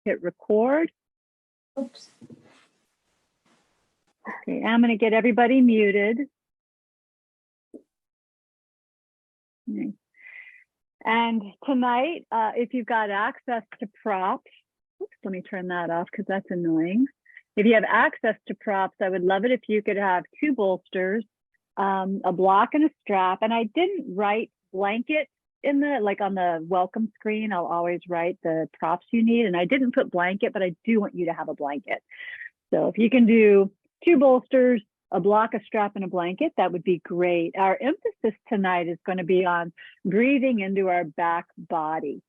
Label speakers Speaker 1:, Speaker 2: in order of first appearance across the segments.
Speaker 1: hit record.
Speaker 2: Oops.
Speaker 1: Okay, I'm going to get everybody muted. And tonight, if you've got access to props, oops, let me turn that off because that's annoying. If you have access to props, I would love it if you could have 2 bolsters, a block and a strap. And I didn't write blanket in the, like on the welcome screen, I'll always write the props you need. And I didn't put blanket, but I do want you to have a blanket. So if you can do 2 bolsters, a block, a strap, and a blanket, that would be great. Our emphasis tonight is going to be on breathing into our back body.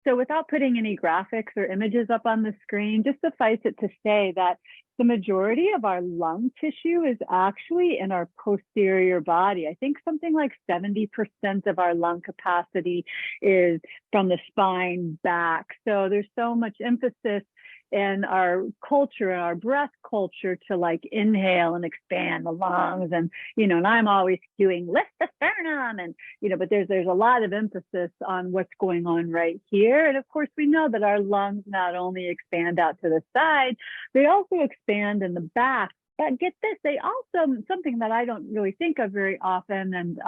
Speaker 1: So without putting any graphics or images up on the screen, just suffice it to say that the majority of our lung tissue is actually in our posterior body. I think something like 70% of our lung capacity is from the spine back. So there's so much emphasis in our culture, our breath culture, to like inhale and expand the lungs, and and I'm always doing lift the sternum, and but there's a lot of emphasis on what's going on right here. And of course, we know that our lungs not only expand out to the side, they also expand in the back. But get this, they also, something that I don't really think of very often, and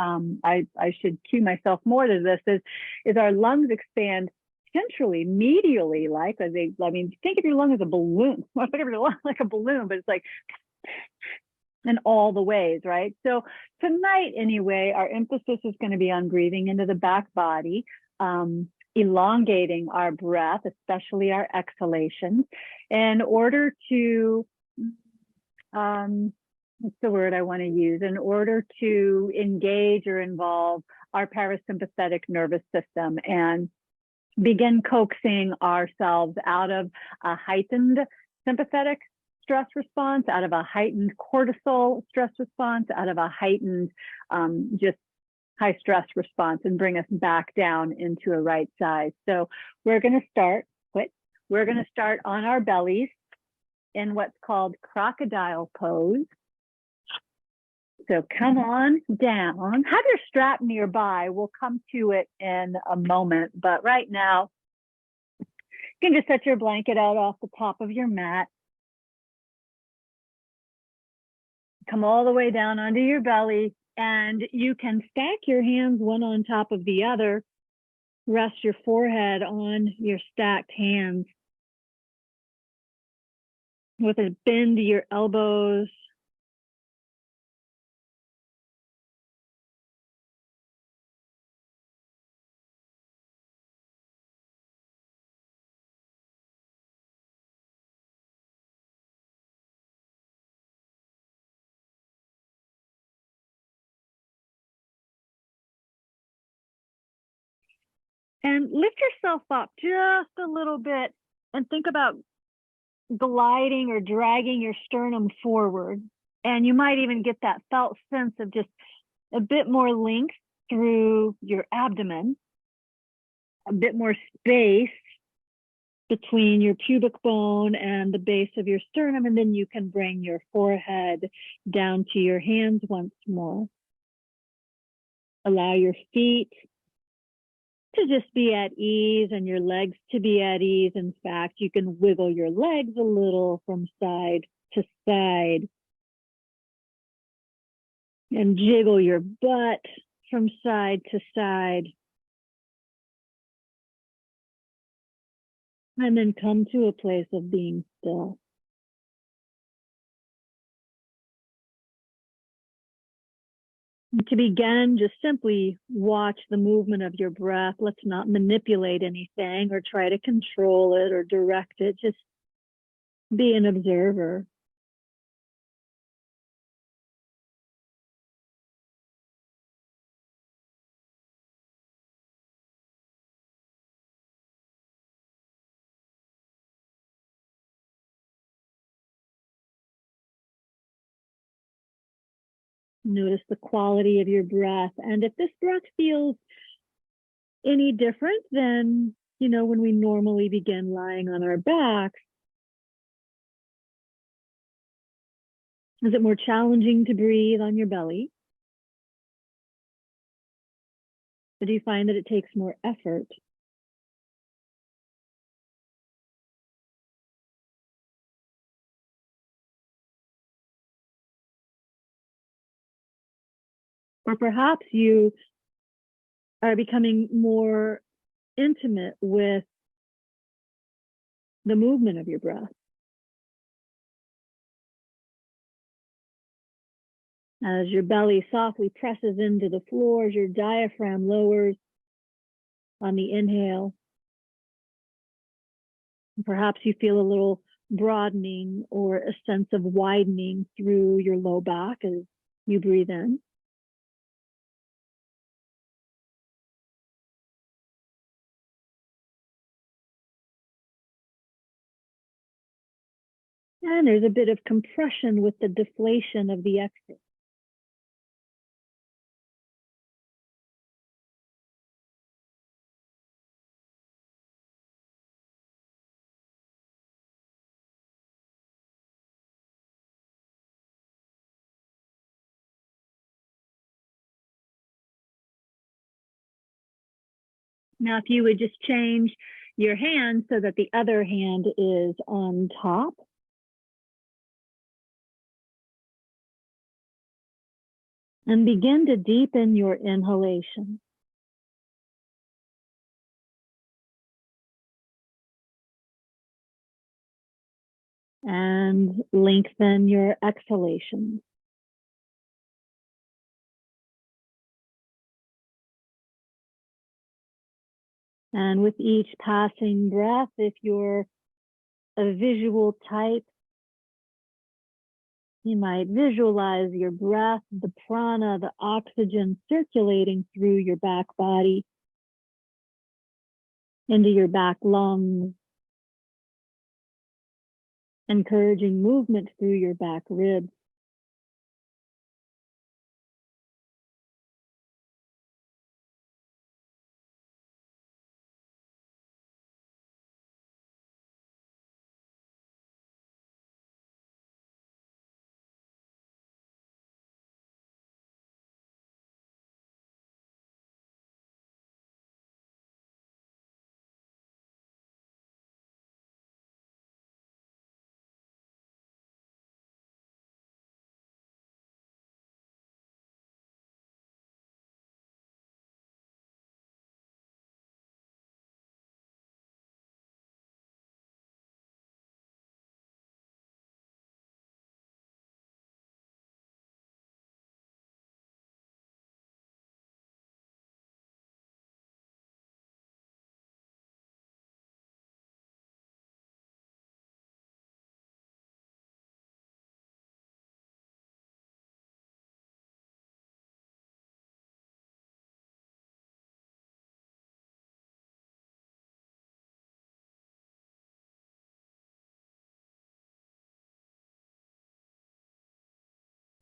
Speaker 1: I should cue myself more to this, is our lungs expand centrally, medially, think of your lung as a balloon. Think of your lung like a balloon, but it's like in all the ways, right? So tonight, anyway, our emphasis is going to be on breathing into the back body, elongating our breath, especially our exhalations, in order to, what's the word I want to use? In order to engage or involve our parasympathetic nervous system and begin coaxing ourselves out of a heightened sympathetic stress response, out of a heightened cortisol stress response, out of a heightened just high stress response, and bring us back down into a right size. So we're going to start on our bellies in what's called crocodile pose. So come on down, have your strap nearby. We'll come to it in a moment, but right now, you can just set your blanket out off the top of your mat. Come all the way down onto your belly, and you can stack your hands one on top of the other. Rest your forehead on your stacked hands. With a bend to your elbows. And lift yourself up just a little bit and think about gliding or dragging your sternum forward. And you might even get that felt sense of just a bit more length through your abdomen, a bit more space between your pubic bone and the base of your sternum. And then you can bring your forehead down to your hands once more. Allow your feet to just be at ease and your legs to be at ease. In fact, you can wiggle your legs a little from side to side and jiggle your butt from side to side. And then come to a place of being still. To begin, just simply watch the movement of your breath. Let's not manipulate anything or try to control it or direct it. Just be an observer. Notice the quality of your breath. And if this breath feels any different than, when we normally begin lying on our backs, is it more challenging to breathe on your belly? Or do you find that it takes more effort? Or perhaps you are becoming more intimate with the movement of your breath. As your belly softly presses into the floor, as your diaphragm lowers on the inhale. Perhaps you feel a little broadening or a sense of widening through your low back as you breathe in. And there's a bit of compression with the deflation of the exhale. Now, if you would just change your hand so that the other hand is on top. And begin to deepen your inhalation. And lengthen your exhalation. And with each passing breath, if you're a visual type, you might visualize your breath, the prana, the oxygen circulating through your back body, into your back lungs, encouraging movement through your back ribs.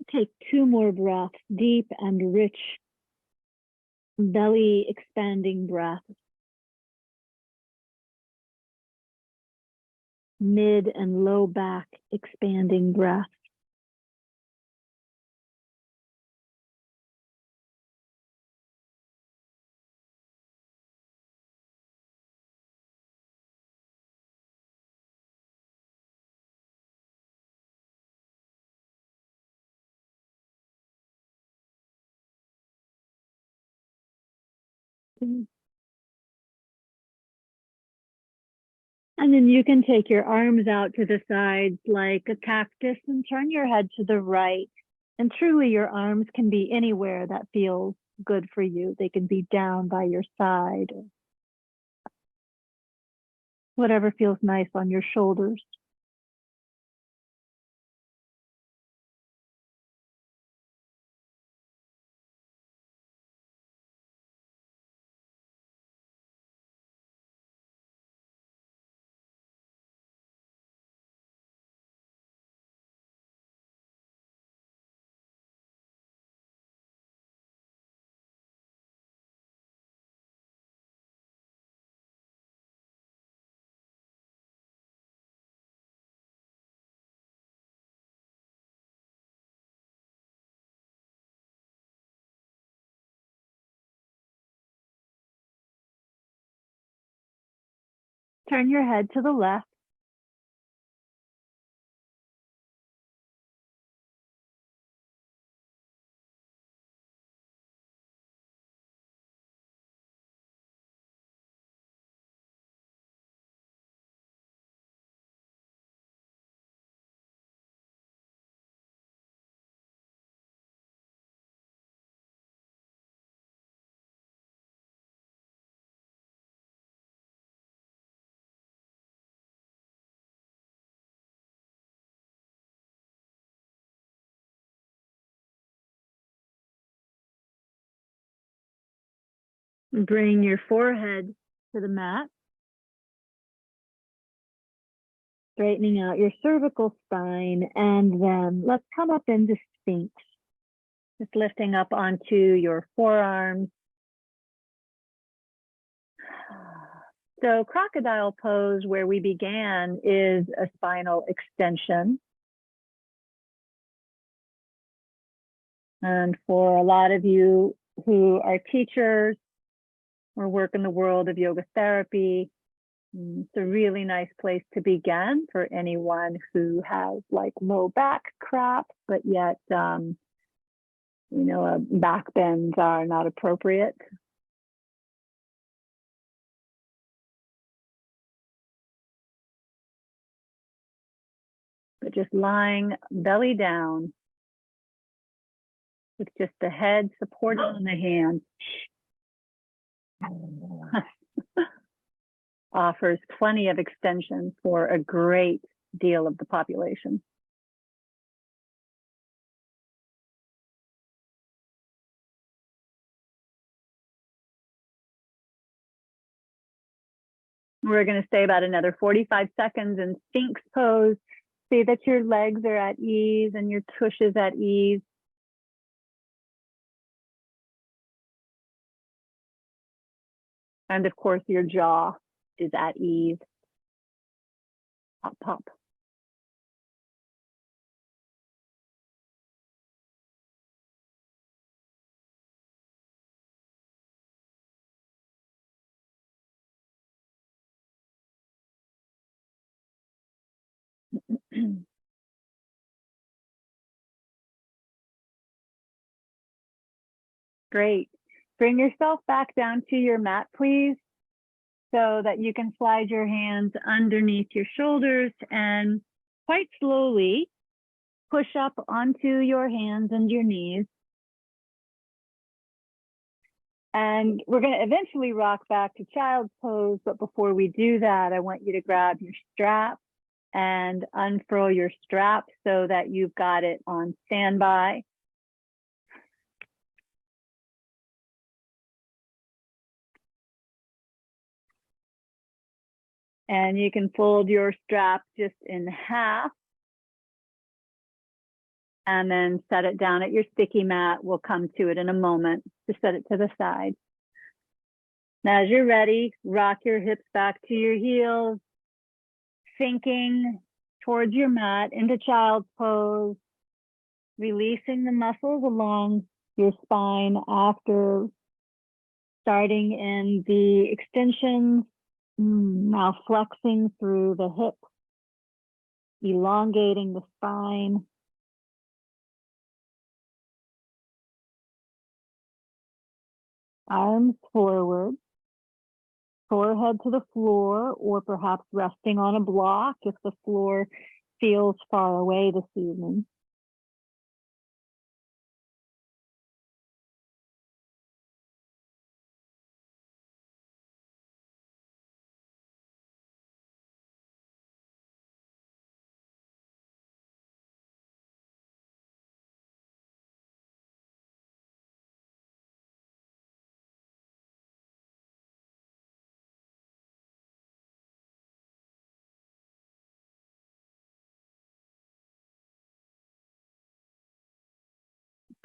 Speaker 1: Take 2 more breaths, deep and rich, belly expanding breath. Mid and low back expanding breath. And then you can take your arms out to the sides like a cactus and turn your head to the right. And truly, your arms can be anywhere that feels good for you. They can be down by your side, or whatever feels nice on your shoulders. Turn your head to the left. Bring your forehead to the mat. Straightening out your cervical spine, and then let's come up into Sphinx. Just lifting up onto your forearms. So crocodile pose, where we began, is a spinal extension. And for a lot of you who are teachers or work in the world of yoga therapy, it's a really nice place to begin for anyone who has like low back crap, but yet, back bends are not appropriate. But just lying belly down with just the head supported on the hands offers plenty of extension for a great deal of the population. We're going to stay about another 45 seconds in Sphinx pose. See that your legs are at ease and your tush is at ease. And of course, your jaw is at ease. Pop, pop. Great. Bring yourself back down to your mat, please, so that you can slide your hands underneath your shoulders and quite slowly push up onto your hands and your knees. And we're going to eventually rock back to child's pose, but before we do that, I want you to grab your strap and unfurl your strap so that you've got it on standby. And you can fold your strap just in half and then set it down at your sticky mat. We'll come to it in a moment to set it to the side. Now, as you're ready, rock your hips back to your heels, sinking towards your mat into child's pose, releasing the muscles along your spine after starting in the extensions, now flexing through the hips, elongating the spine. Arms forward, forehead to the floor, or perhaps resting on a block if the floor feels far away this evening.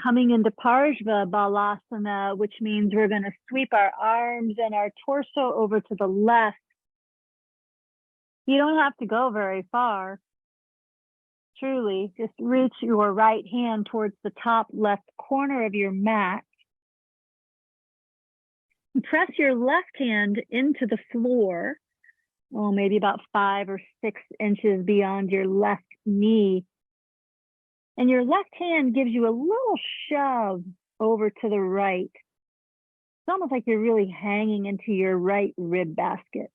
Speaker 1: Coming into Parshva Balasana, which means we're going to sweep our arms and our torso over to the left. You don't have to go very far. Truly, just reach your right hand towards the top left corner of your mat. And press your left hand into the floor, maybe about 5 or 6 inches beyond your left knee. And your left hand gives you a little shove over to the right. It's almost like you're really hanging into your right rib basket.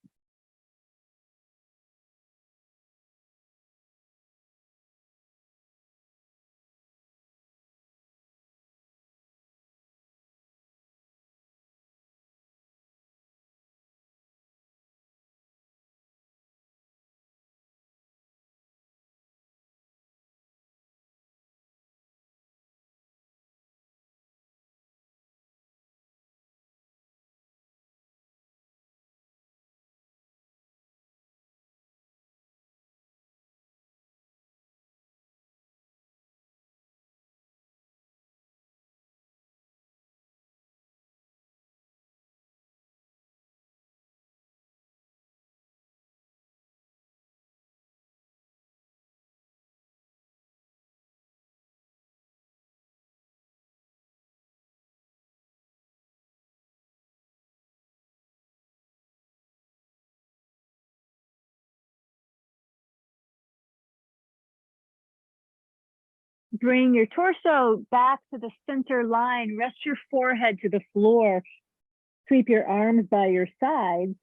Speaker 1: bring your torso back to the center line. Rest your forehead to the floor. Sweep your arms by your sides.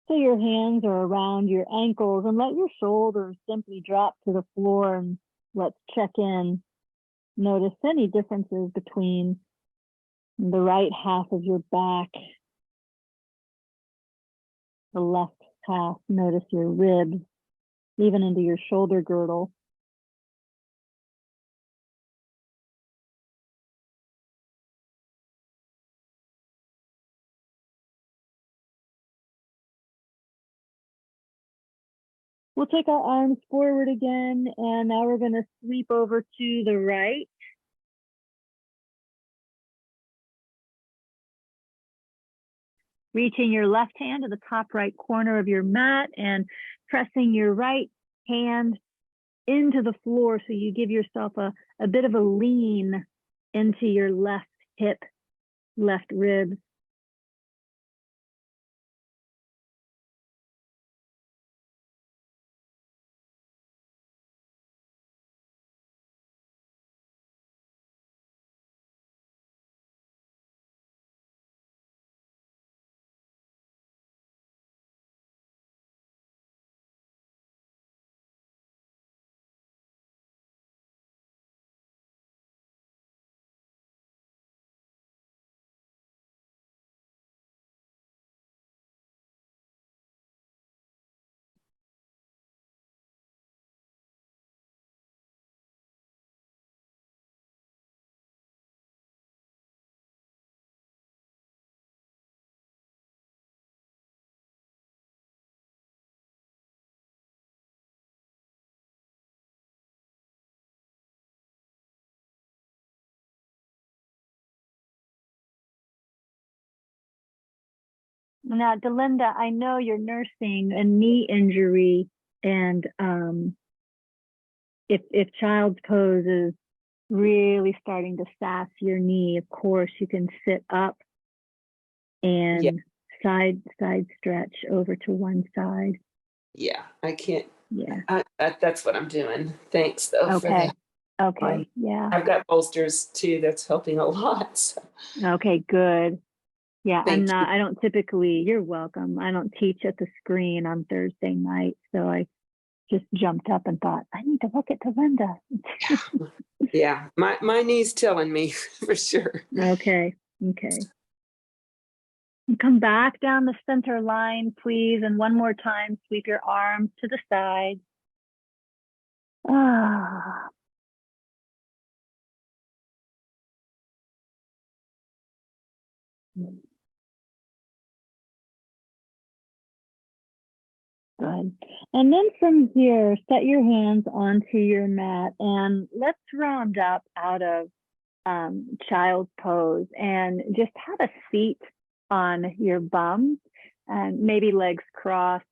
Speaker 1: So your hands are around your ankles, and let your shoulders simply drop to the floor, and let's check in. Notice any differences between the right half of your back, the left half. Notice your ribs, even into your shoulder girdle. We'll take our arms forward again, and now we're going to sweep over to the right. Reaching your left hand to the top right corner of your mat and pressing your right hand into the floor so you give yourself a bit of a lean into your left hip, left rib. Now, Delinda, I know you're nursing a knee injury, and if child's pose is really starting to sass your knee, of course, you can sit up and side stretch over to one side.
Speaker 2: Yeah, I can't.
Speaker 1: Yeah.
Speaker 2: That's what I'm doing. Thanks, though, for
Speaker 1: Okay.
Speaker 2: that.
Speaker 1: Okay. Yeah.
Speaker 2: I've got bolsters too. That's helping a lot. So
Speaker 1: Okay, good. Yeah,
Speaker 2: thank you.
Speaker 1: I don't typically, you're welcome. I don't teach at the screen on Thursday night. So I just jumped up and thought, I need to look at Delinda.
Speaker 2: Yeah, my knee's telling me for sure.
Speaker 1: Okay. Okay. Come back down the center line, please. And one more time, sweep your arms to the side. Ah. Good. And then from here, set your hands onto your mat, and let's round up out of child's pose and just have a seat on your bum and maybe legs crossed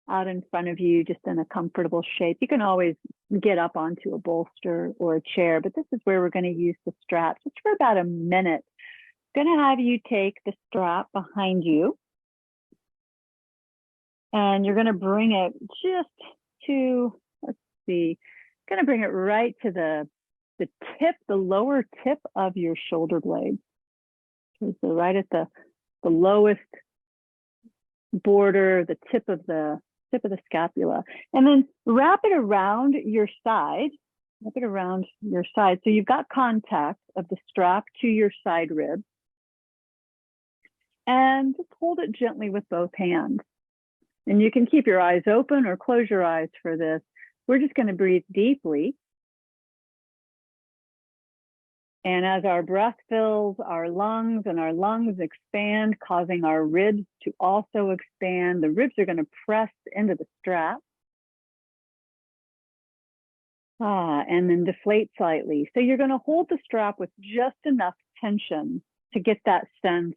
Speaker 1: out in front of you, just in a comfortable shape. You can always get up onto a bolster or a chair, but this is where we're going to use the strap just for about a minute. I'm going to have you take the strap behind you, and you're going to bring it just to, let's see, going to bring it right to the tip, the lower tip of your shoulder blade. So right at the lowest border, the tip of the scapula, and then wrap it around your side. Wrap it around your side so you've got contact of the strap to your side rib, and just hold it gently with both hands. And you can keep your eyes open or close your eyes for this. We're just going to breathe deeply. And as our breath fills our lungs and our lungs expand, causing our ribs to also expand, the ribs are going to press into the strap. And then deflate slightly. So you're going to hold the strap with just enough tension to get that sense,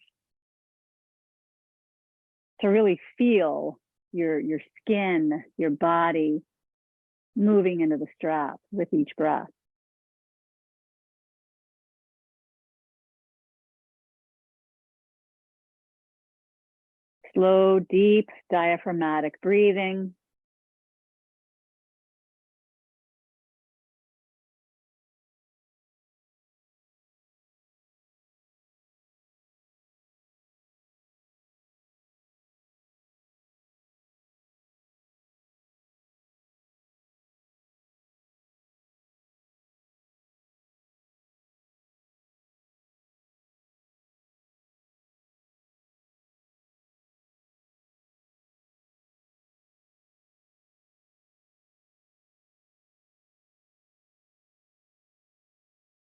Speaker 1: to really feel your skin, your body moving into the strap with each breath. Slow, deep, diaphragmatic breathing.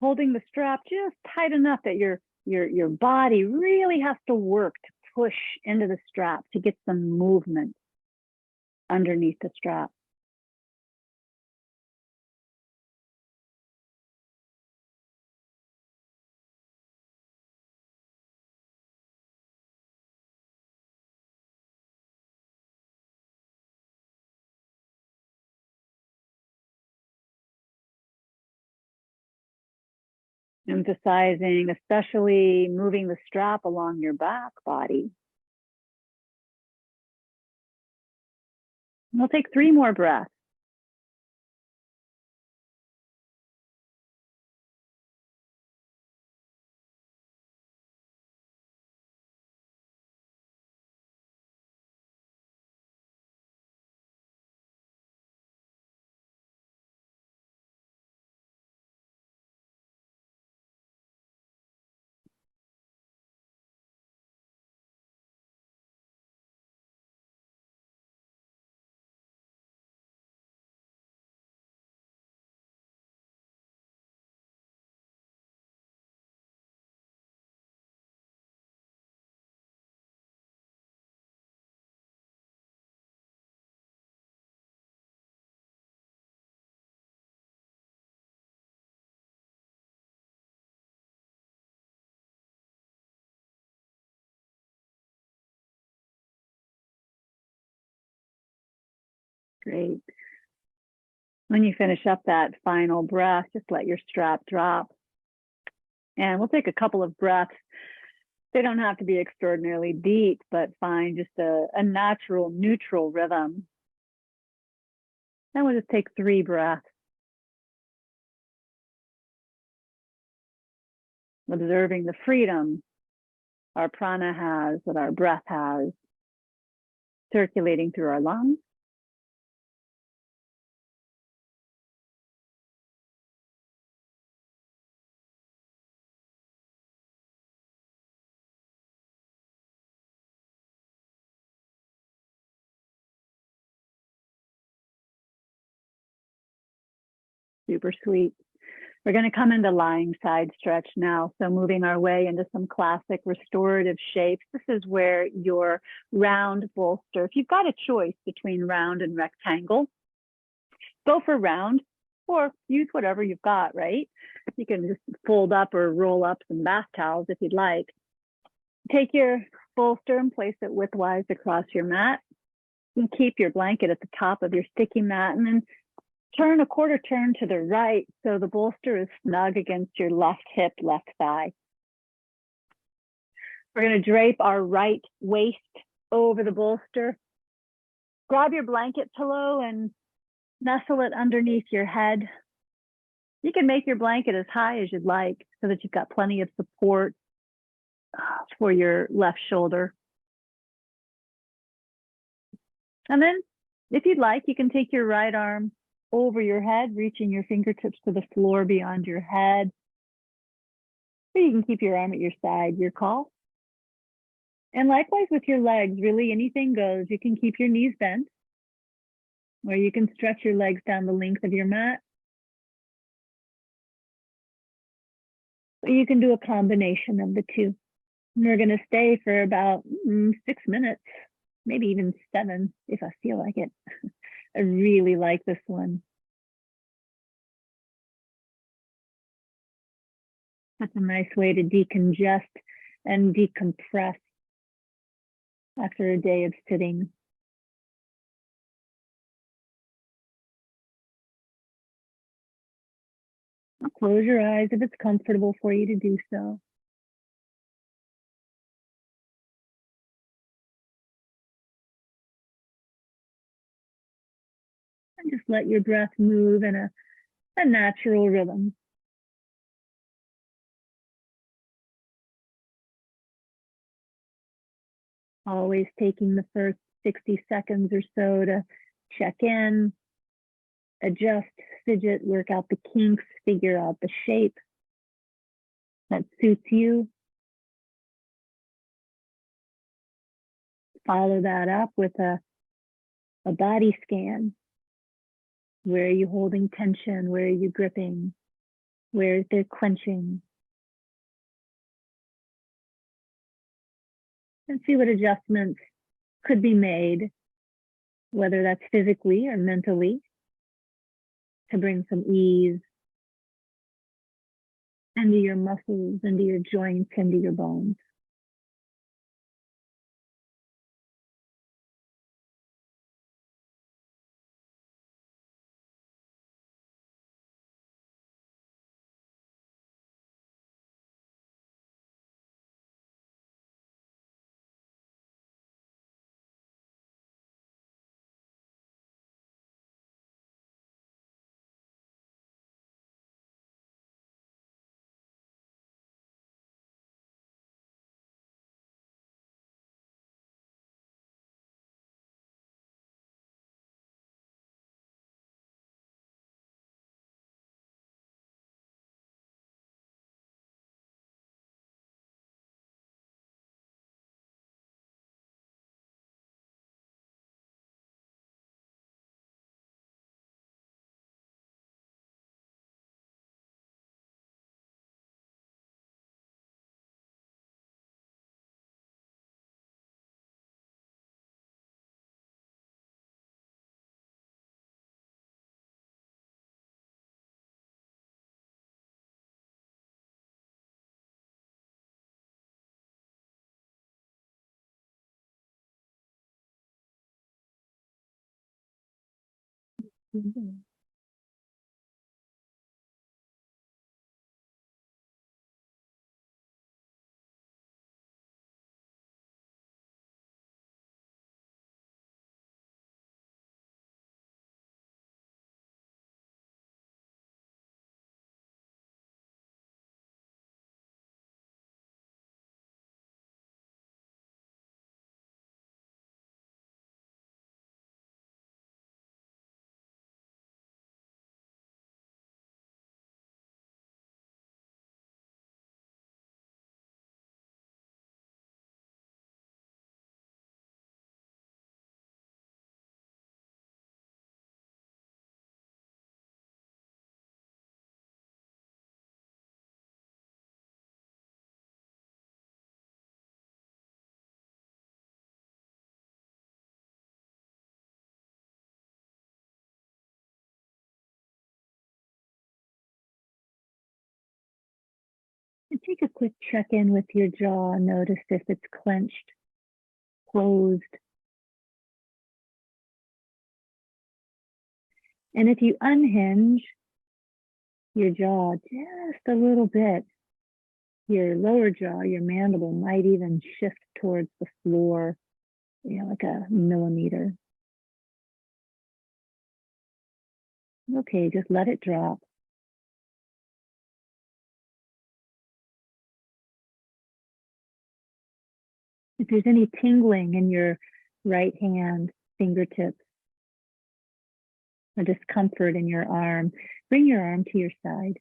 Speaker 1: holding the strap just tight enough that your body really has to work to push into the strap to get some movement underneath the strap. Emphasizing, especially moving the strap along your back body. We'll take 3 more breaths. Great. When you finish up that final breath, just let your strap drop. And we'll take a couple of breaths. They don't have to be extraordinarily deep, but find just a natural, neutral rhythm. Then we'll just take 3 breaths. Observing the freedom our prana has, that our breath has, circulating through our lungs. Super sweet. We're going to come into lying side stretch now. So moving our way into some classic restorative shapes. This is where your round bolster, if you've got a choice between round and rectangle, go for round or use whatever you've got, right? You can just fold up or roll up some bath towels if you'd like. Take your bolster and place it widthwise across your mat. And keep your blanket at the top of your sticky mat, and then turn a quarter turn to the right so the bolster is snug against your left hip, left thigh. We're going to drape our right waist over the bolster. Grab your blanket pillow and nestle it underneath your head. You can make your blanket as high as you'd like so that you've got plenty of support for your left shoulder. And then, if you'd like, you can take your right arm over your head, reaching your fingertips to the floor beyond your head. Or you can keep your arm at your side, your call. And likewise with your legs, really anything goes. You can keep your knees bent, or you can stretch your legs down the length of your mat. Or you can do a combination of the two. And we're going to stay for about 6 minutes, maybe even 7 if I feel like it. I really like this one. That's a nice way to decongest and decompress after a day of sitting. Close your eyes if it's comfortable for you to do so. And just let your breath move in a natural rhythm. Always taking the first 60 seconds or so to check in, adjust, fidget, work out the kinks, figure out the shape that suits you. Follow that up with a body scan. Where are you holding tension? Where are you gripping? where they're clenching. And see what adjustments could be made, whether that's physically or mentally, to bring some ease into your muscles, into your joints, into your bones. Mhm. And take a quick check-in with your jaw. Notice if it's clenched, closed. And if you unhinge your jaw just a little bit, your lower jaw, your mandible might even shift towards the floor, like a millimeter. Okay, just let it drop. If there's any tingling in your right hand fingertips or discomfort in your arm, bring your arm to your side.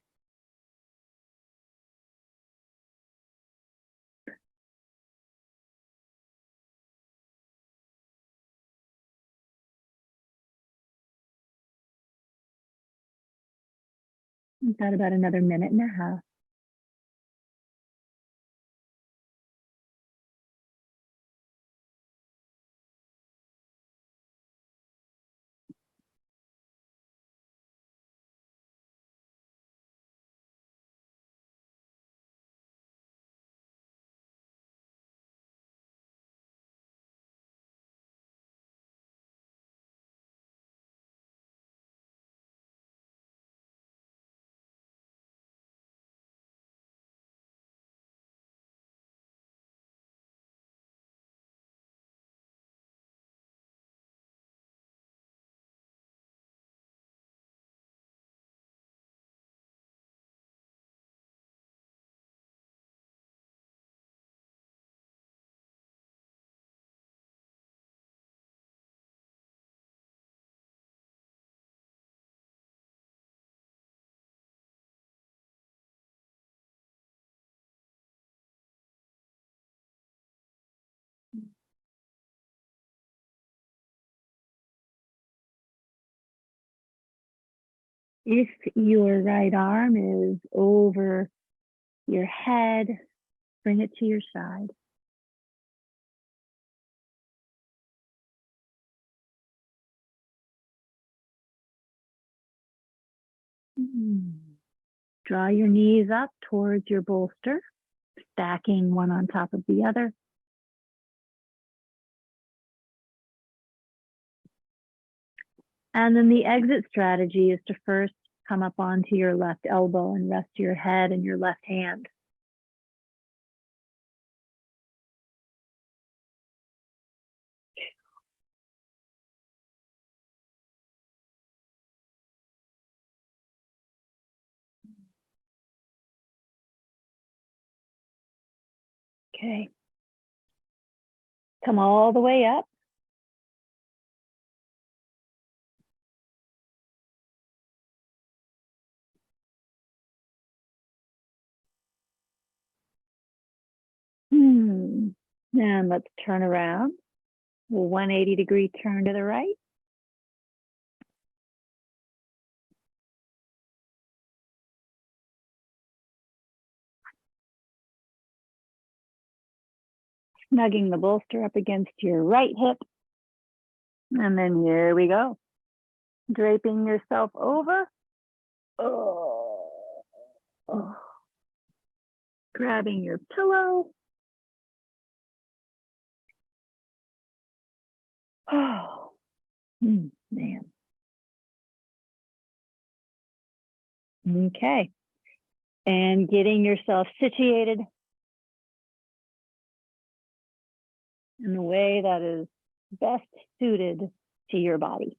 Speaker 1: We've got about another minute and a half. If your right arm is over your head, bring it to your side. Draw your knees up towards your bolster, stacking one on top of the other. And then the exit strategy is to first come up onto your left elbow and rest your head in your left hand. Okay. Come all the way up. And let's turn around. 180-degree turn to the right. Snugging the bolster up against your right hip. And then here we go. Draping yourself over. Oh. Grabbing your pillow. Oh, man. Okay. And getting yourself situated in a way that is best suited to your body.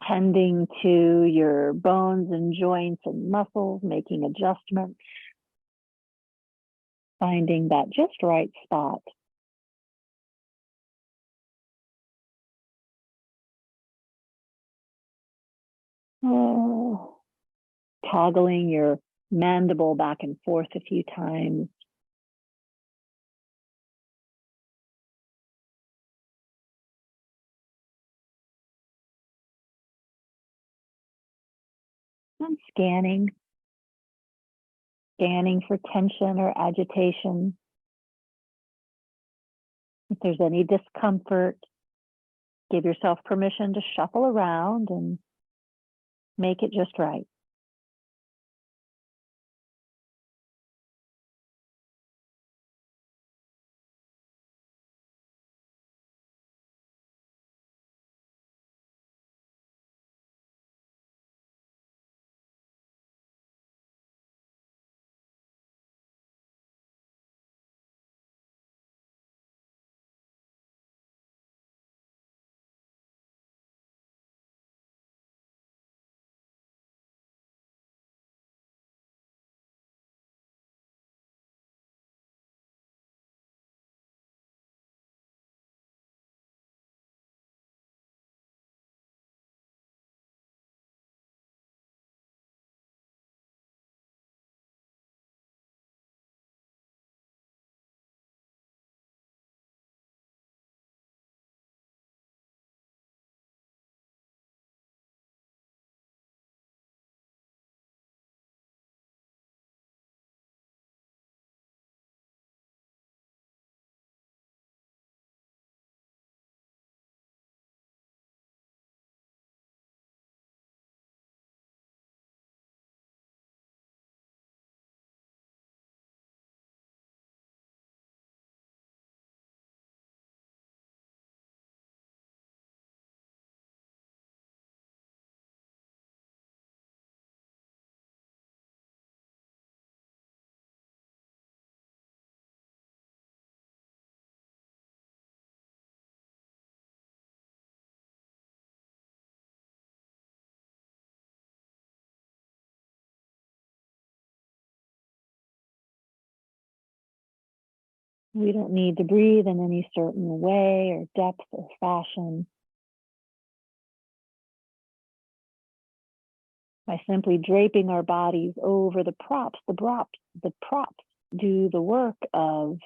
Speaker 1: Tending to your bones and joints and muscles, making adjustments, finding that just right spot. Oh, toggling your mandible back and forth a few times. And scanning for tension or agitation. If there's any discomfort, give yourself permission to shuffle around and make it just right. We don't need to breathe in any certain way or depth or fashion. by simply draping our bodies over the props. The props do the work of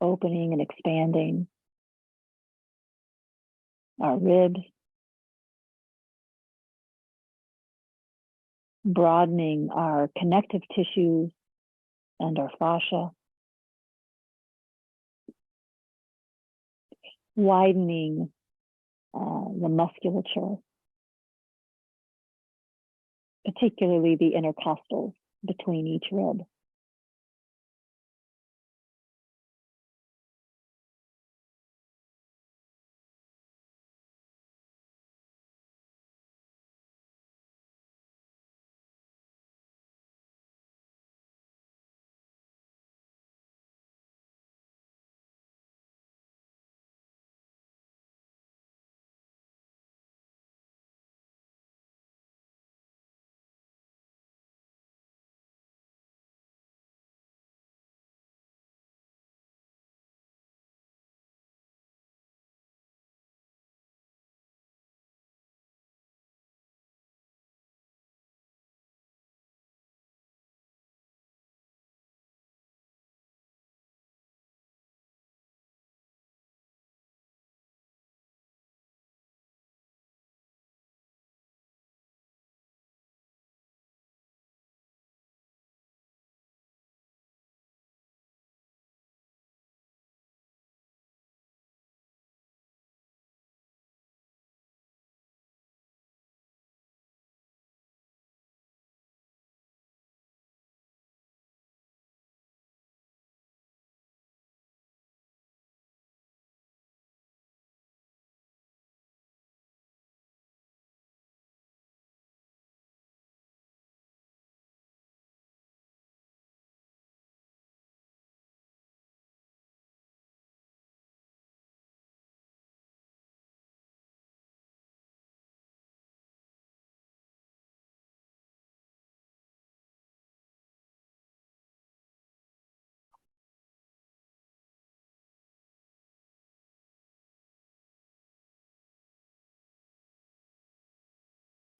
Speaker 1: opening and expanding our ribs, broadening our connective tissues and our fascia, widening the musculature, particularly the intercostals between each rib.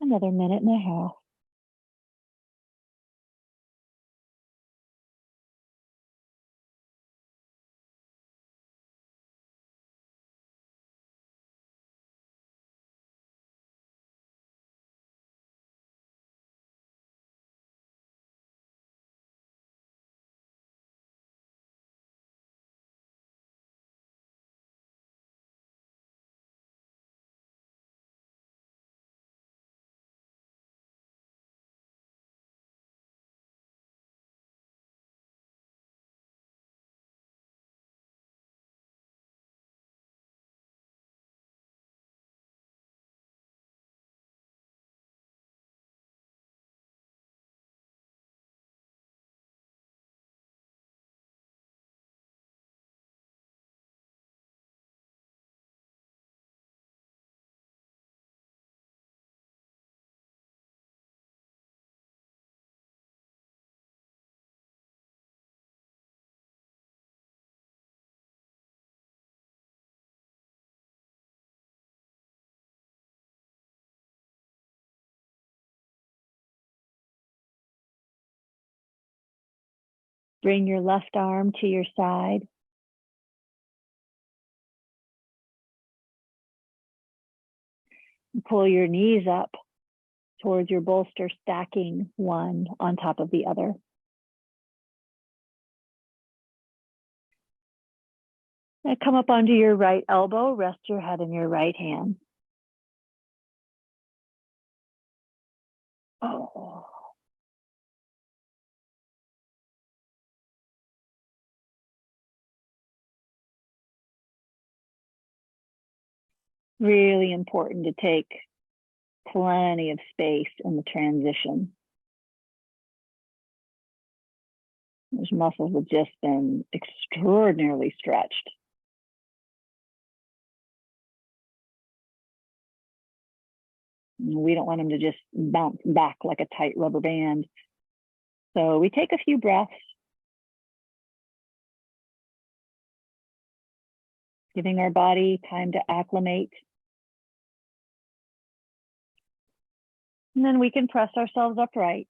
Speaker 1: Another minute and a half. Bring your left arm to your side. Pull your knees up towards your bolster, stacking one on top of the other. Now come up onto your right elbow, rest your head in your right hand. Oh. Really important to take plenty of space in the transition. Those muscles have just been extraordinarily stretched. We don't want them to just bounce back like a tight rubber band. So we take a few breaths, giving our body time to acclimate. And then we can press ourselves upright.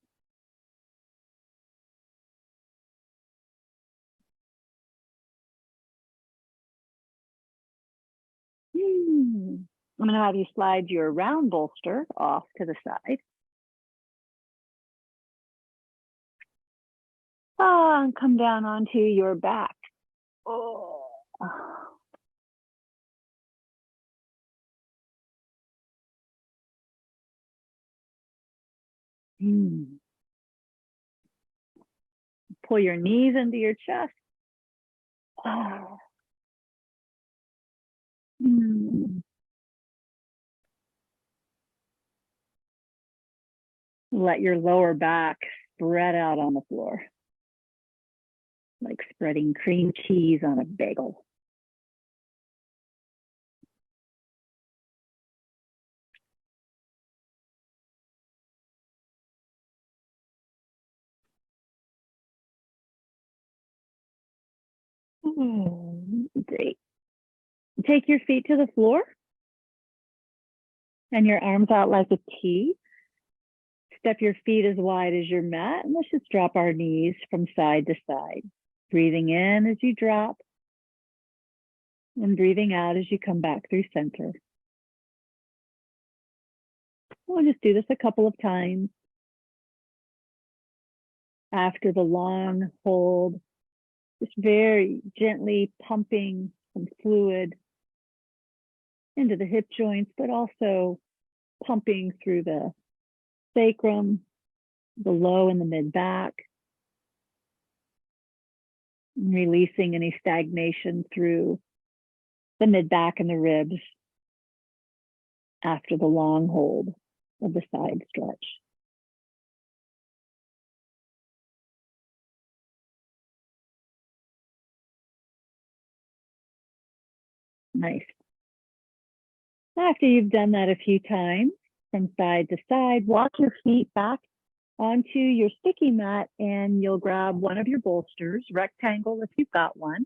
Speaker 1: I'm going to have you slide your round bolster off to the side. And come down onto your back. Oh. Pull your knees into your chest. Oh. Let your lower back spread out on the floor, like spreading cream cheese on a bagel. Great. Take your feet to the floor and your arms out like a T. Step your feet as wide as your mat, and let's just drop our knees from side to side. Breathing in as you drop, and breathing out as you come back through center. We'll just do this a couple of times. After the long hold, just very gently pumping some fluid into the hip joints, but also pumping through the sacrum, the low and the mid back, releasing any stagnation through the mid back and the ribs after the long hold of the side stretch. Nice. After you've done that a few times from side to side, walk your feet back onto your sticky mat and you'll grab one of your bolsters, rectangle if you've got one,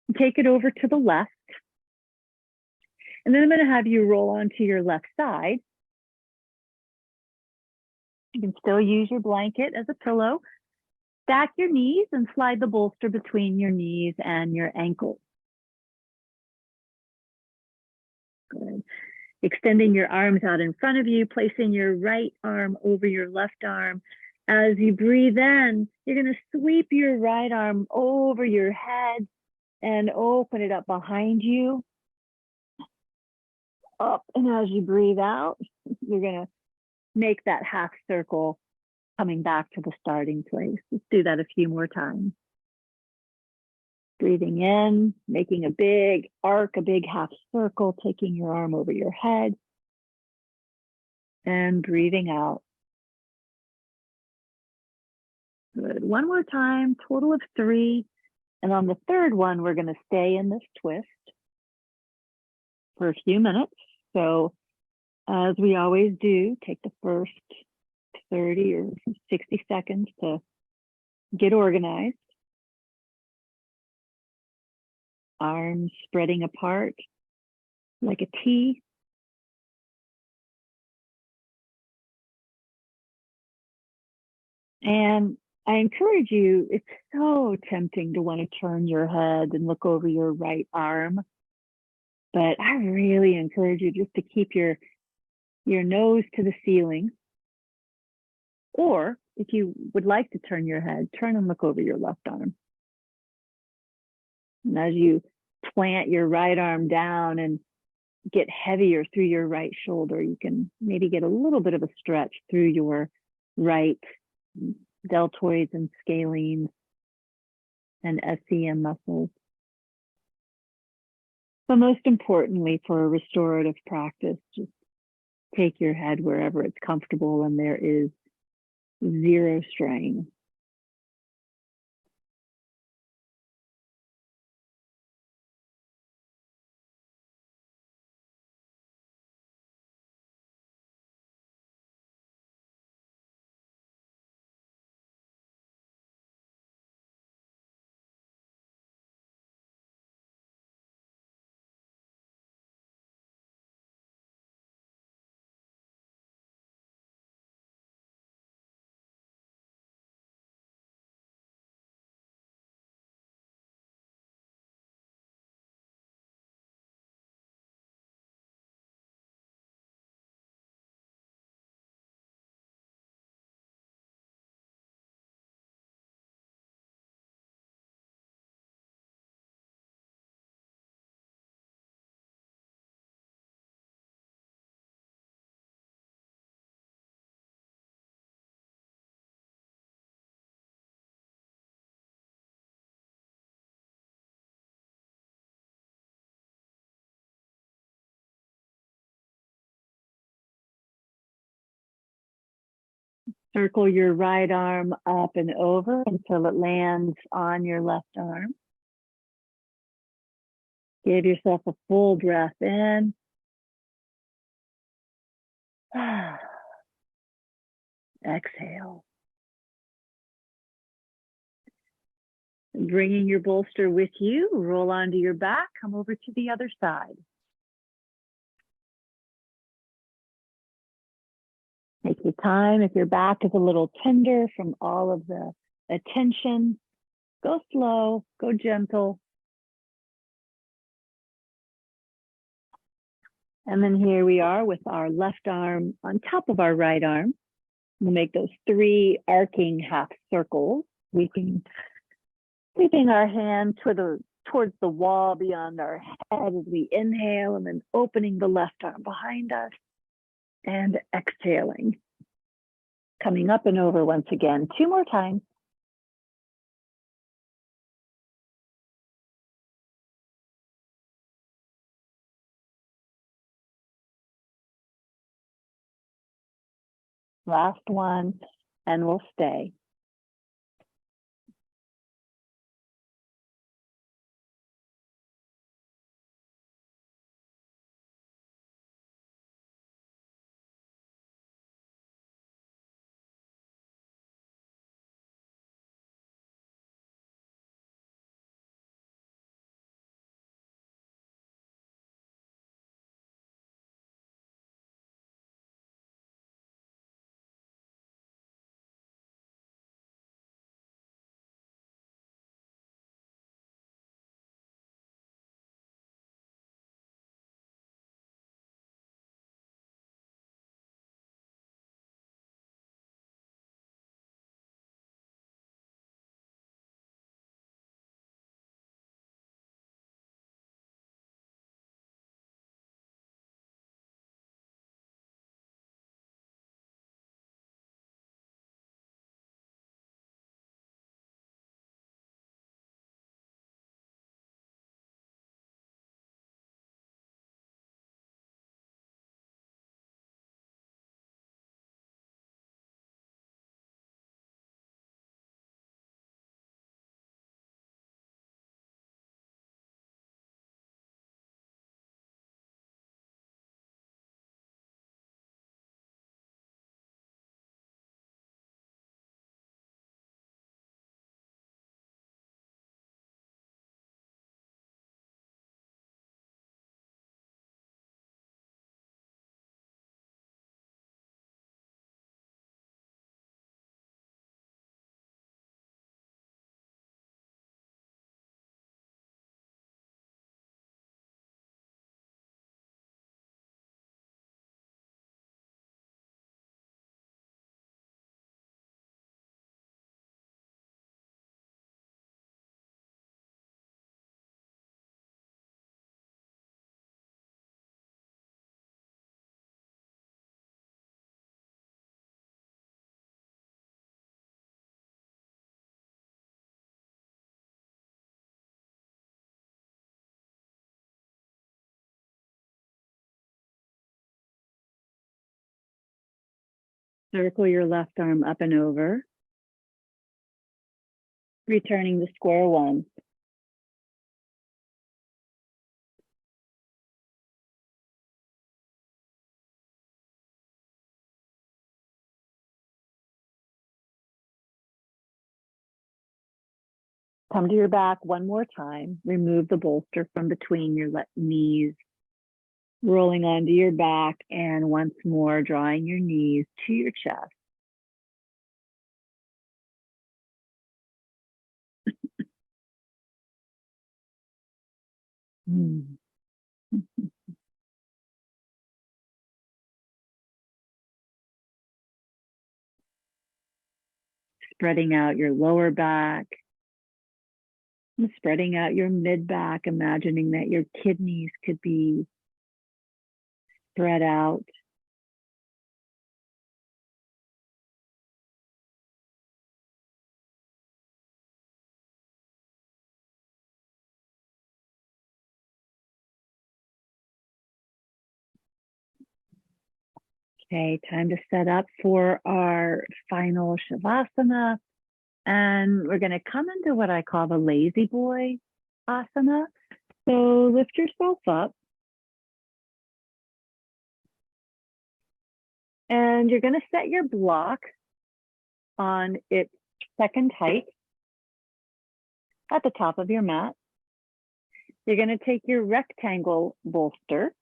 Speaker 1: and take it over to the left. And then I'm going to have you roll onto your left side. You can still use your blanket as a pillow. Stack your knees and slide the bolster between your knees and your ankles. Good. Extending your arms out in front of you, placing your right arm over your left arm. As you breathe in, you're going to sweep your right arm over your head and open it up behind you. Up, and as you breathe out, you're going to make that half circle coming back to the starting place. Let's do that a few more times. Breathing in, making a big arc, a big half circle, taking your arm over your head. And breathing out. Good. One more time, total of 3. And on the third one, we're going to stay in this twist for a few minutes. So as we always do, take the first 30 or 60 seconds to get organized. Arms spreading apart like a T. And I encourage you, it's so tempting to want to turn your head and look over your right arm. But I really encourage you just to keep your nose to the ceiling. Or if you would like to turn your head, turn and look over your left arm. And as you plant your right arm down and get heavier through your right shoulder, you can maybe get a little bit of a stretch through your right deltoids and scalenes and SCM muscles. But most importantly, for a restorative practice, just take your head wherever it's comfortable and there is 0 strain. Circle your right arm up and over until it lands on your left arm. Give yourself a full breath in. Exhale. Bringing your bolster with you, roll onto your back, come over to the other side. Take your time. If your back is a little tender from all of the attention, go slow, go gentle. And then here we are with our left arm on top of our right arm. We'll make those 3 arcing half circles, sweeping our hand towards the wall beyond our head as we inhale, and then opening the left arm behind us and exhaling. Coming up and over once again, 2 more times. Last one, and we'll stay. Circle your left arm up and over, returning to square one. Come to your back one more time. Remove the bolster from between your knees, rolling onto your back, and once more drawing your knees to your chest. Spreading out your lower back, and spreading out your mid back, imagining that your kidneys could be spread out. Okay, time to set up for our final Shavasana. And we're going to come into what I call the lazy boy asana. So lift yourself up. And you're going to set your block on its second height at the top of your mat. You're going to take your rectangle bolster,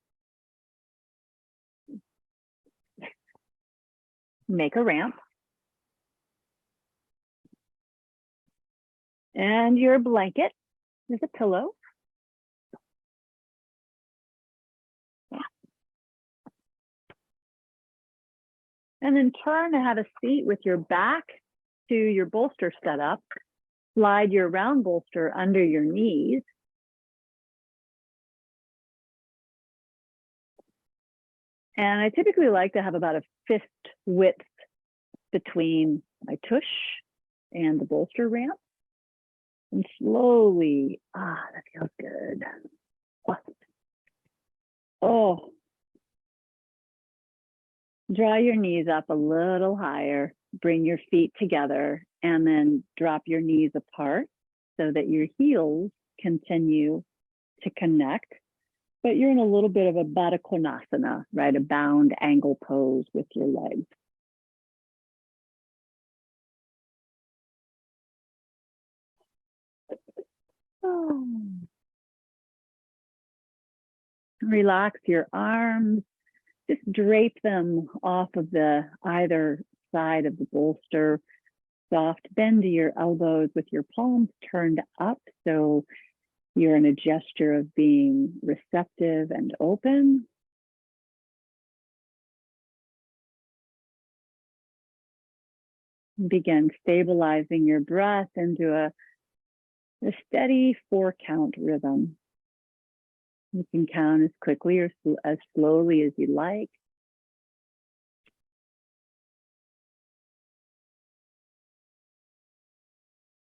Speaker 1: make a ramp, and your blanket is a pillow. Yeah. And then turn to have a seat with your back to your bolster set up. Slide your round bolster under your knees. And I typically like to have about a fist width between my tush and the bolster ramp. And slowly, that feels good. Oh, draw your knees up a little higher, bring your feet together, and then drop your knees apart so that your heels continue to connect. But you're in a little bit of a Baddha Konasana, right? A bound angle pose with your legs. Oh. Relax your arms. Just drape them off of the either side of the bolster. Soft bend to your elbows with your palms turned up. So you're in a gesture of being receptive and open. Begin stabilizing your breath into a steady 4-count rhythm. You can count as quickly or as slowly as you like.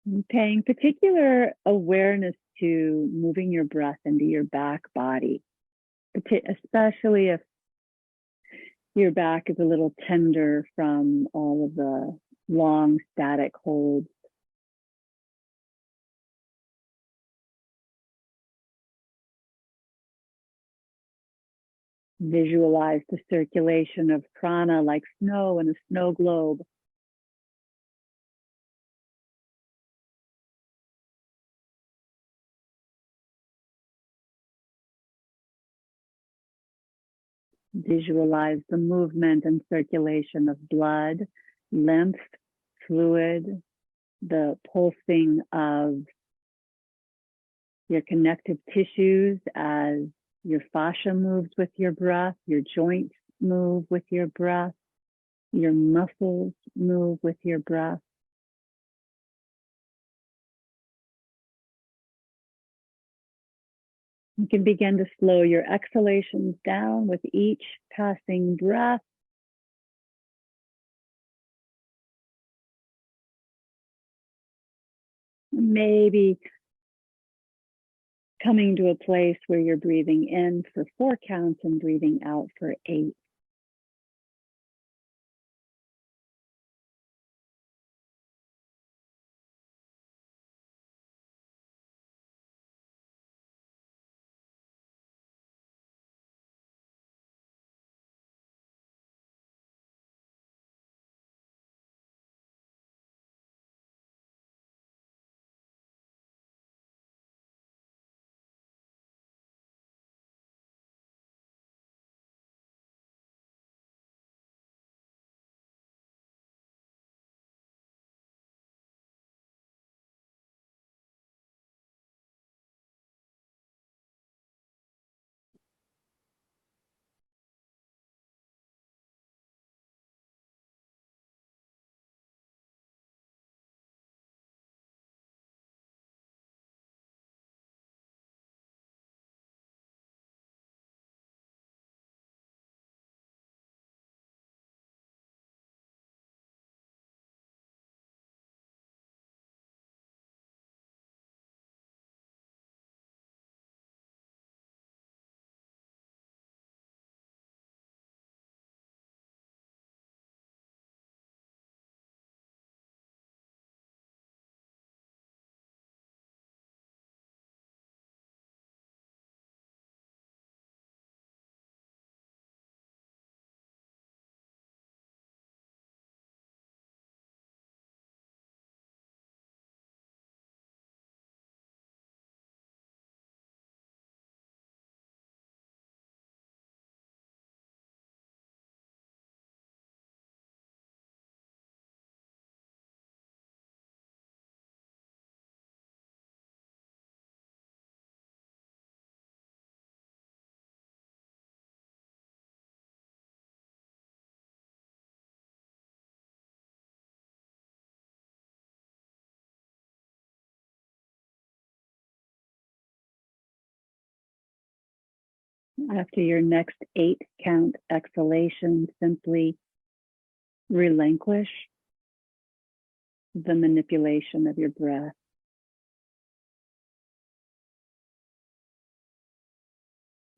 Speaker 1: And paying particular awareness to moving your breath into your back body, especially if your back is a little tender from all of the long static holds. Visualize the circulation of prana like snow in a snow globe. Visualize the movement and circulation of blood, lymph, fluid, the pulsing of your connective tissues as your fascia moves with your breath, your joints move with your breath, your muscles move with your breath. You can begin to slow your exhalations down with each passing breath. Maybe coming to a place where you're breathing in for 4 counts and breathing out for 8. After your next 8 count exhalation, simply relinquish the manipulation of your breath.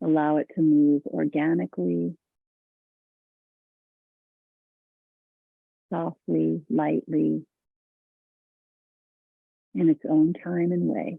Speaker 1: Allow it to move organically, softly, lightly, in its own time and way.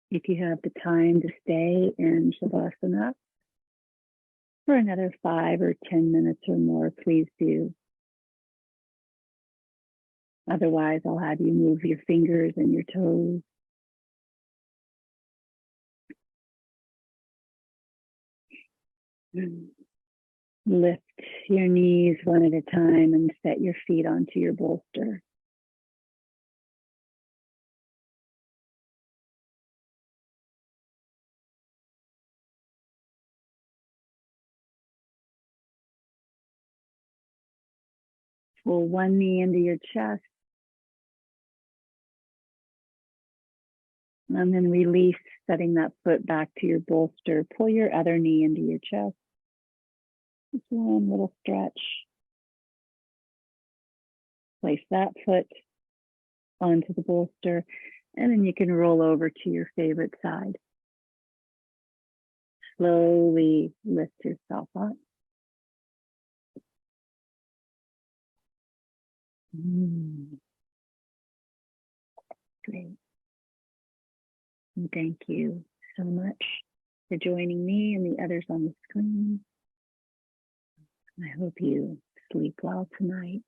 Speaker 1: If you have the time to stay in Shavasana for another 5 or 10 minutes or more, please do. Otherwise, I'll have you move your fingers and your toes. Lift your knees one at a time and set your feet onto your bolster. Pull one knee into your chest. And then release, setting that foot back to your bolster. Pull your other knee into your chest. Just one little stretch. Place that foot onto the bolster, and then you can roll over to your favorite side. Slowly lift yourself up. Great. And thank you so much for joining me and the others on the screen. I hope you sleep well tonight.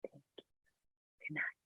Speaker 1: Good night.